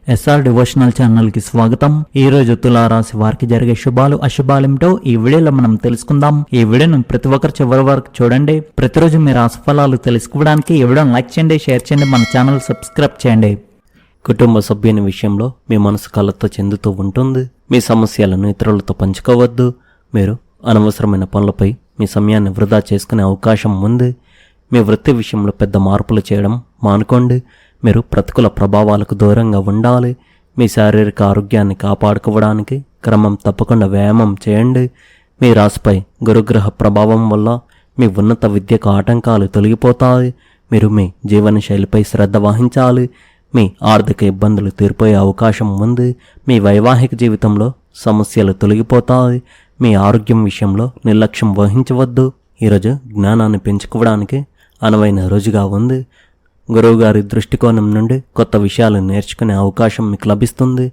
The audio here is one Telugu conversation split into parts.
ఎస్ఆర్ డివోషనల్ ఛానల్ కి స్వాగతం. ఈ రోజు తులారాశి వారికి జరిగే శుభాలు అశుభాలేమిటో ఈ వీడియోలో మనం తెలుసుకుందాం. ఈ వీడియోను ప్రతి ఒక్కరు చివరి వరకు చూడండి. ప్రతిరోజు మీ రాశి ఫలాలు తెలుసుకోవడానికి ఈ వీడియోను లైక్ చేయండి, షేర్ చేయండి, మన ఛానల్ సబ్స్క్రైబ్ చేయండి. కుటుంబ సభ్యుని విషయంలో మీ మనసు కలత చెందుతూ ఉంటుంది. మీ సమస్యలను ఇతరులతో పంచుకోవద్దు. మీరు అనవసరమైన పనులపై మీ సమయాన్ని వృధా చేసుకునే అవకాశం ఉంది. మీ వృత్తి విషయంలో పెద్ద మార్పులు చేయడం మానుకోండి. మీరు ప్రతికూల ప్రభావాలకు దూరంగా ఉండాలి. మీ శారీరక ఆరోగ్యాన్ని కాపాడుకోవడానికి క్రమం తప్పకుండా వ్యాయామం చేయండి. మీ రాశిపై గురుగ్రహ ప్రభావం వల్ల మీ ఉన్నత విద్యకు ఆటంకాలు తొలగిపోతాయి. మీరు మీ జీవనశైలిపై శ్రద్ధ వహించాలి. మీ ఆర్థిక ఇబ్బందులు తీరిపోయే అవకాశం ఉంది. మీ వైవాహిక జీవితంలో సమస్యలు తొలగిపోతాయి. మీ ఆరోగ్యం విషయంలో నిర్లక్ష్యం వహించవద్దు. ఈరోజు జ్ఞానాన్ని పెంచుకోవడానికి అనువైన రోజుగా ఉంది. గురువుగారి దృష్టికోణం నుండి కొత్త విషయాలు నేర్చుకునే అవకాశం మీకు లభిస్తుంది.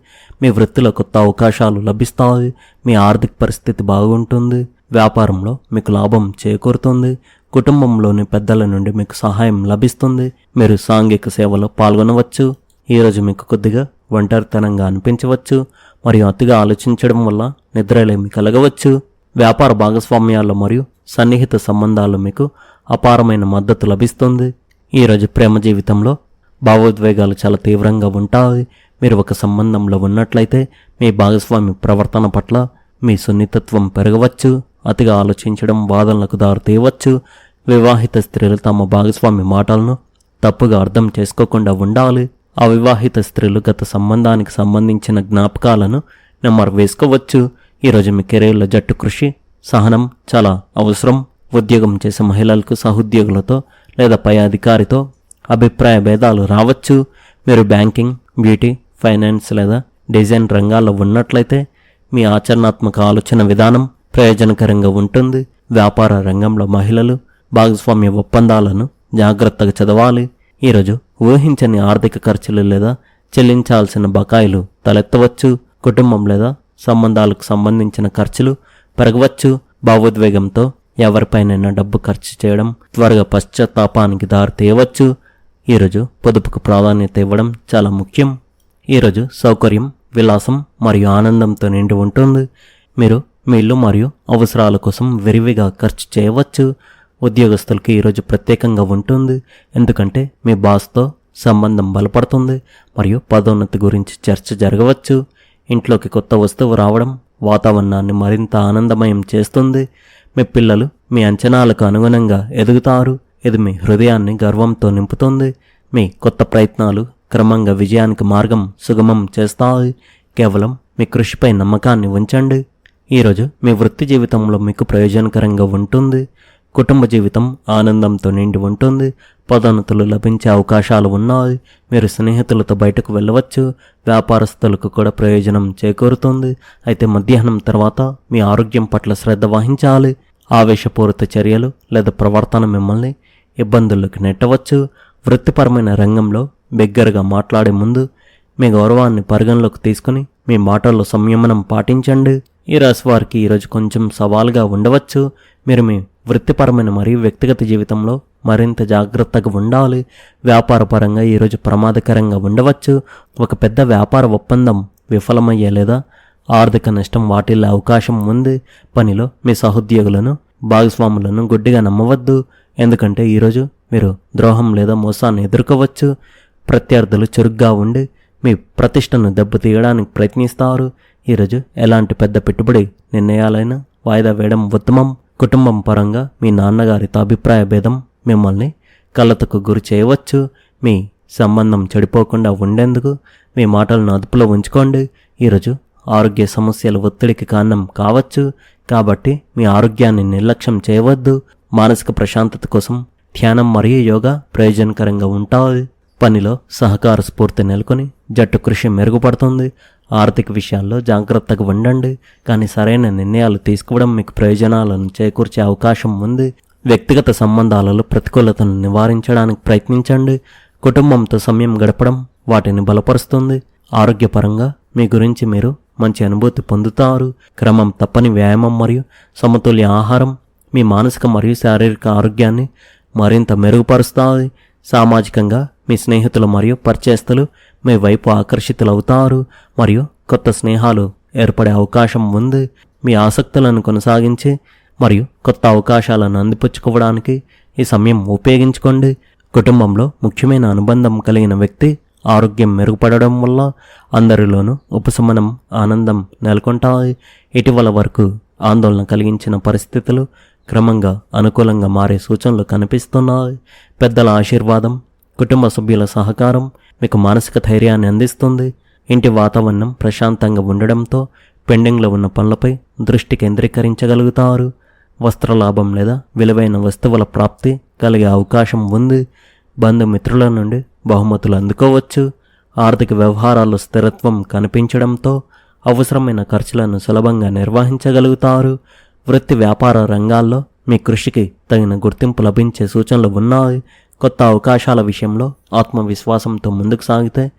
మీ వృత్తిలో కొత్త అవకాశాలు లభిస్తాయి. మీ ఆర్థిక పరిస్థితి బాగుంటుంది. వ్యాపారంలో మీకు లాభం చేకూరుతుంది. కుటుంబంలోని పెద్దల నుండి మీకు సహాయం లభిస్తుంది. మీరు సాంఘిక సేవలో పాల్గొనవచ్చు. ఈరోజు మీకు కొద్దిగా ఒంటరితనంగా అనిపించవచ్చు మరియు అతిగా ఆలోచించడం వల్ల నిద్రలేమి కలగవచ్చు. వ్యాపార భాగస్వామ్యాల్లో మరియు సన్నిహిత సంబంధాల్లో మీకు అపారమైన మద్దతు లభిస్తుంది. ఈరోజు ప్రేమ జీవితంలో భావోద్వేగాలు చాలా తీవ్రంగా ఉంటాయి. మీరు ఒక సంబంధంలో ఉన్నట్లయితే మీ భాగస్వామి ప్రవర్తన పట్ల మీ సున్నితత్వం పెరగవచ్చు. అతిగా ఆలోచించడం వాదనలకు దారితీయవచ్చు. వివాహిత స్త్రీలు తమ భాగస్వామి మాటలను తప్పుగా అర్థం చేసుకోకుండా ఉండాలి. అవివాహిత స్త్రీలు గత సంబంధానికి సంబంధించిన జ్ఞాపకాలను నెమ్మరు వేసుకోవచ్చు. ఈరోజు మీ కెరీర్లో జట్టు కృషి, సహనం చాలా అవసరం. ఉద్యోగం చేసే మహిళలకు సహోద్యోగులతో లేదా పై అధికారితో అభిప్రాయ భేదాలు రావచ్చు. మీరు బ్యాంకింగ్, బ్యూటీ, ఫైనాన్స్ లేదా డిజైన్ రంగాల్లో ఉన్నట్లయితే మీ ఆచరణాత్మక ఆలోచన విధానం ప్రయోజనకరంగా ఉంటుంది. వ్యాపార రంగంలో మహిళలు భాగస్వామ్య ఒప్పందాలను జాగ్రత్తగా చదవాలి. ఈరోజు ఊహించని ఆర్థిక ఖర్చులు లేదా చెల్లించాల్సిన బకాయిలు తలెత్తవచ్చు. కుటుంబం లేదా సంబంధాలకు సంబంధించిన ఖర్చులు పెరగవచ్చు. భావోద్వేగంతో ఎవరిపైనైనా డబ్బు ఖర్చు చేయడం త్వరగా పశ్చాత్తాపానికి దారితీయవచ్చు. ఈరోజు పొదుపుకు ప్రాధాన్యత ఇవ్వడం చాలా ముఖ్యం. ఈరోజు సౌకర్యం, విలాసం మరియు ఆనందంతో నిండి ఉంటుంది. మీరు మీ ఇల్లు మరియు అవసరాల కోసం విరివిగా ఖర్చు చేయవచ్చు. ఉద్యోగస్తులకు ఈరోజు ప్రత్యేకంగా ఉంటుంది, ఎందుకంటే మీ బాస్తో సంబంధం బలపడుతుంది మరియు పదోన్నతి గురించి చర్చ జరగవచ్చు. ఇంట్లోకి కొత్త వస్తువు రావడం వాతావరణాన్ని మరింత ఆనందమయం చేస్తుంది. మీ పిల్లలు మీ అంచనాలకు అనుగుణంగా ఎదుగుతారు. ఇది మీ హృదయాన్ని గర్వంతో నింపుతుంది. మీ కొత్త ప్రయత్నాలు క్రమంగా విజయానికి మార్గం సుగమం చేస్తాయి. కేవలం మీ కృషిపై నమ్మకాన్ని ఉంచండి. ఈరోజు మీ వృత్తి జీవితంలో మీకు ప్రయోజనకరంగా ఉంటుంది. కుటుంబ జీవితం ఆనందంతో నిండి ఉంటుంది. పదోన్నతులు లభించే అవకాశాలు ఉన్నాయి. మీరు స్నేహితులతో బయటకు వెళ్ళవచ్చు. వ్యాపారస్తులకు కూడా ప్రయోజనం చేకూరుతుంది. అయితే మధ్యాహ్నం తర్వాత మీ ఆరోగ్యం పట్ల శ్రద్ధ వహించాలి. ఆవేశపూరిత చర్యలు లేదా ప్రవర్తన మిమ్మల్ని ఇబ్బందుల్లోకి నెట్టవచ్చు. వృత్తిపరమైన రంగంలో బిగ్గరగా మాట్లాడే ముందు మీ గౌరవాన్ని పరిగణలోకి తీసుకుని మీ మాటల్లో సంయమనం పాటించండి. ఈ రాశి వారికి ఈరోజు కొంచెం సవాలుగా ఉండవచ్చు. మీరు మీ వృత్తిపరమైన మరియు వ్యక్తిగత జీవితంలో మరింత జాగ్రత్తగా ఉండాలి. వ్యాపారపరంగా ఈరోజు ప్రమాదకరంగా ఉండవచ్చు. ఒక పెద్ద వ్యాపార ఒప్పందం విఫలమయ్యే లేదా ఆర్థిక నష్టం వాటిల్లే అవకాశం ఉంది. పనిలో మీ సహోద్యోగులను, భాగస్వాములను గుడ్డిగా నమ్మవద్దు, ఎందుకంటే ఈరోజు మీరు ద్రోహం లేదా మోసాన్ని ఎదుర్కోవచ్చు. ప్రత్యర్థులు చురుగ్గా ఉండి మీ ప్రతిష్టను దెబ్బతీయడానికి ప్రయత్నిస్తారు. ఈరోజు ఎలాంటి పెద్ద పెట్టుబడి నిర్ణయాలైనా వాయిదా వేయడం ఉత్తమం. కుటుంబం పరంగా మీ నాన్నగారితో అభిప్రాయ భేదం మిమ్మల్ని కలతకు గురి చేయవచ్చు. మీ సంబంధం చెడిపోకుండా ఉండేందుకు మీ మాటలను అదుపులో ఉంచుకోండి. ఈరోజు ఆరోగ్య సమస్యలు ఒత్తిడికి కారణం కావచ్చు, కాబట్టి మీ ఆరోగ్యాన్ని నిర్లక్ష్యం చేయవద్దు. మానసిక ప్రశాంతత కోసం ధ్యానం మరియు యోగా ప్రయోజనకరంగా ఉంటాయి. పనిలో సహకార స్ఫూర్తి నెలకొని జట్టు కృషి మెరుగుపడుతుంది. ఆర్థిక విషయాల్లో జాగ్రత్తగా ఉండండి, కానీ సరైన నిర్ణయాలు తీసుకోవడం మీకు ప్రయోజనాలను చేకూర్చే అవకాశం ఉంది. వ్యక్తిగత సంబంధాలలో ప్రతికూలతను నివారించడానికి ప్రయత్నించండి. కుటుంబంతో సమయం గడపడం వాటిని బలపరుస్తుంది. ఆరోగ్యపరంగా మీ గురించి మీరు మంచి అనుభూతి పొందుతారు. క్రమం తప్పని వ్యాయామం మరియు సమతుల్య ఆహారం మీ మానసిక మరియు శారీరక ఆరోగ్యాన్ని మరింత మెరుగుపరుస్తాయి. సామాజికంగా మీ స్నేహితులు మరియు పరిచయస్తులు మీ వైపు ఆకర్షితులవుతారు మరియు కొత్త స్నేహాలు ఏర్పడే అవకాశం ఉంది. మీ ఆసక్తులను కొనసాగించి మరియు కొత్త అవకాశాలను అందిపుచ్చుకోవడానికి ఈ సమయం ఉపయోగించుకోండి. కుటుంబంలో ముఖ్యమైన అనుబంధం కలిగిన వ్యక్తి ఆరోగ్యం మెరుగుపడడం వల్ల అందరిలోనూ ఉపశమనం, ఆనందం నెలకొంటాయి. ఇటీవల వరకు ఆందోళన కలిగించిన పరిస్థితులు క్రమంగా అనుకూలంగా మారే సూచనలు కనిపిస్తున్నాయి. పెద్దల ఆశీర్వాదం, కుటుంబ సభ్యుల సహకారం మీకు మానసిక ధైర్యాన్ని అందిస్తుంది. ఇంటి వాతావరణం ప్రశాంతంగా ఉండడంతో పెండింగ్లో ఉన్న పనులపై దృష్టి కేంద్రీకరించగలుగుతారు. వస్త్రలాభం లేదా విలువైన వస్తువుల ప్రాప్తి కలిగే అవకాశం ఉంది. బంధుమిత్రుల నుండి బహుమతులు అందుకోవచ్చు. ఆర్థిక వ్యవహారాల్లో స్థిరత్వం కనిపించడంతో అవసరమైన ఖర్చులను సులభంగా నిర్వహించగలుగుతారు. వృత్తి వ్యాపార రంగాల్లో మీ కృషికి తగిన గుర్తింపు లభించే సూచనలు ఉన్నాయి. కొత్త అవకాశాల విషయంలో ఆత్మవిశ్వాసంతో ముందుకు సాగితే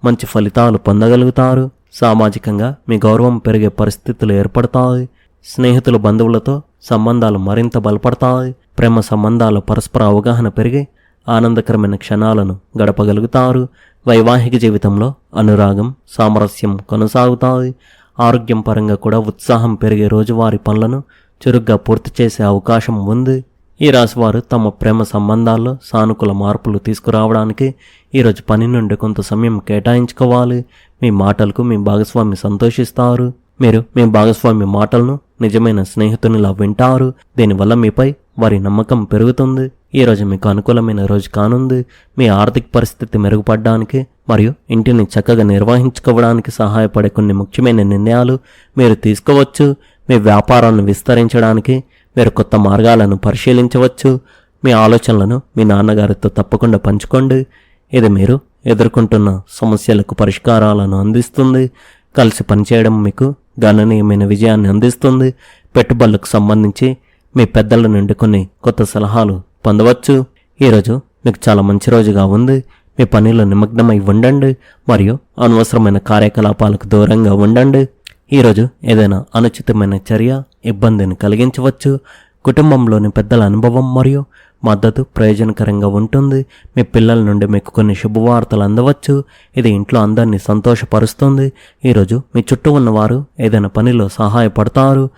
మంచి ఫలితాలు పొందగలుగుతారు. సామాజికంగా మీ గౌరవం పెరిగే పరిస్థితులు ఏర్పడతాయి. స్నేహితులు, బంధువులతో సంబంధాలు మరింత బలపడతాయి. ప్రేమ సంబంధాల పరస్పర అవగాహన పెరిగి ఆనందకరమైన క్షణాలను గడపగలుగుతారు. వైవాహిక జీవితంలో అనురాగం, సామరస్యం కొనసాగుతాయి. ఆరోగ్యం పరంగా కూడా ఉత్సాహం పెరిగే రోజువారీ పనులను చురుగ్గా పూర్తి చేసే అవకాశం ఉంది. ఈ రాశివారు తమ ప్రేమ సంబంధాల్లో సానుకూల మార్పులు తీసుకురావడానికి ఈరోజు పని నుండి కొంత సమయం కేటాయించుకోవాలి. మీ మాటలకు మీ భాగస్వామి సంతోషిస్తారు. మీరు మీ భాగస్వామి మాటలను నిజమైన స్నేహితునిలా వింటారు. దీనివల్ల మీపై వారి నమ్మకం పెరుగుతుంది. ఈరోజు మీకు అనుకూలమైన రోజు కానుంది. మీ ఆర్థిక పరిస్థితి మెరుగుపడడానికి మరియు ఇంటిని చక్కగా నిర్వహించుకోవడానికి సహాయపడే కొన్ని ముఖ్యమైన నిర్ణయాలు మీరు తీసుకోవచ్చు. మీ వ్యాపారాలను విస్తరించడానికి మీరు కొత్త మార్గాలను పరిశీలించవచ్చు. మీ ఆలోచనలను మీ నాన్నగారితో తప్పకుండా పంచుకోండి. ఇది మీరు ఎదుర్కొంటున్న సమస్యలకు పరిష్కారాలను అందిస్తుంది. కలిసి పనిచేయడం మీకు గణనీయమైన విజయాన్ని అందిస్తుంది. పెట్టుబడులకు సంబంధించి మీ పెద్దల నుండి కొన్ని కొత్త సలహాలు పొందవచ్చు. ఈరోజు మీకు చాలా మంచి రోజుగా ఉంది. మీ పనిలో నిమగ్నమై ఉండండి మరియు అనవసరమైన కార్యకలాపాలకు దూరంగా ఉండండి. ఈరోజు ఏదైనా అనుచితమైన చర్య ఇబ్బందిని కలిగించవచ్చు. కుటుంబంలోని పెద్దల అనుభవం మరియు మద్దతు ప్రయోజనకరంగా ఉంటుంది. మీ పిల్లల నుండి మీకు కొన్ని శుభవార్తలు అందవచ్చు. ఇది ఇంట్లో అందరినీ సంతోషపరుస్తుంది. ఈరోజు మీ చుట్టూ ఉన్నవారు ఏదైనా పనిలో సహాయపడతారు.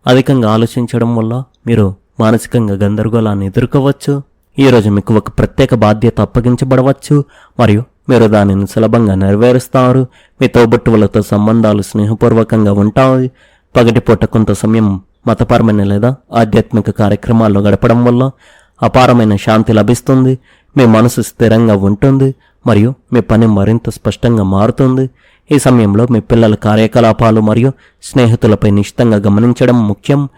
అధికంగా ఆలోచించడం వల్ల మీరు మానసికంగా గందరగోళాన్ని ఎదుర్కోవచ్చు. ఈరోజు మీకు ఒక ప్రత్యేక బాధ్యత అప్పగించబడవచ్చు మరియు మీరు దానిని సులభంగా నెరవేరుస్తారు. మీ తోబుట్టువులతో సంబంధాలు స్నేహపూర్వకంగా ఉంటాయి. పగటిపూట కొంత సమయం మతపరమైన లేదా ఆధ్యాత్మిక కార్యక్రమాల్లో గడపడం వల్ల అపారమైన శాంతి లభిస్తుంది. మీ మనసు స్థిరంగా ఉంటుంది మరియు మీ పని మరింత స్పష్టంగా మారుతుంది. ఈ సమయంలో మీ పిల్లల కార్యకలాపాలు మరియు స్నేహితులపై నిశ్చితంగా గమనించడం ముఖ్యం.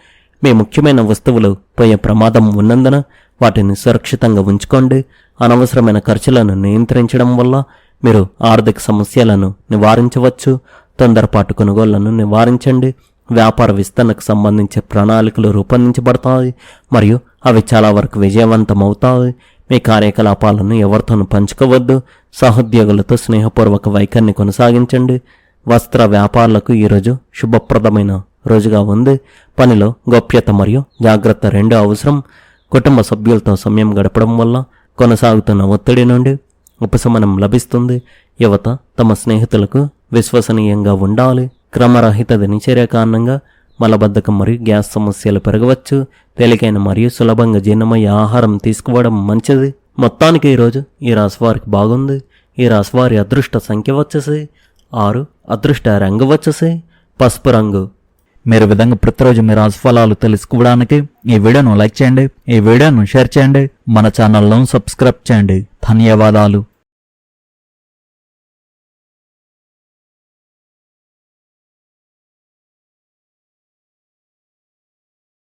మీ ముఖ్యమైన వస్తువులు పోయే ప్రమాదం ఉన్నందున వాటిని సురక్షితంగా ఉంచుకోండి. అనవసరమైన ఖర్చులను నియంత్రించడం వల్ల మీరు ఆర్థిక సమస్యలను నివారించవచ్చు. తొందరపాటు కొనుగోళ్లను నివారించండి. వ్యాపార విస్తరణకు సంబంధించి ప్రణాళికలు రూపొందించబడతాయి మరియు అవి చాలా వరకు విజయవంతమవుతాయి. మీ కార్యకలాపాలను ఎవరితోనూ పంచుకోవద్దు. సహోద్యోగులతో స్నేహపూర్వక వైఖరిని కొనసాగించండి. వస్త్ర వ్యాపారులకు ఈరోజు శుభప్రదమైన రోజుగా ఉంది. పనిలో గోప్యత మరియు జాగ్రత్త రెండూ అవసరం. కుటుంబ సభ్యులతో సమయం గడపడం వల్ల కొనసాగుతున్న ఒత్తిడి నుండి ఉపశమనం లభిస్తుంది. యువత తమ స్నేహితులకు విశ్వసనీయంగా ఉండాలి. క్రమరహిత దినచర్య కారణంగా మలబద్ధకం మరియు గ్యాస్ సమస్యలు పెరగవచ్చు. తేలికైన మరియు సులభంగా జీర్ణమయ్యే ఆహారం తీసుకోవడం మంచిది. మొత్తానికి ఈరోజు ఈ రాశివారికి బాగుంది. ఈ రాశివారి అదృష్ట సంఖ్య వచ్చేసి 6, అదృష్ట రంగు వచ్చేసి పసుపు రంగు. మీరు విధంగా ప్రతిరోజు మీ రాశిఫలాలు తెలుసుకోవడానికి ఈ వీడియోను లైక్ చేయండి, ఈ వీడియోను షేర్ చేయండి, మన ఛానల్ను సబ్స్క్రైబ్ చేయండి. ధన్యవాదాలు.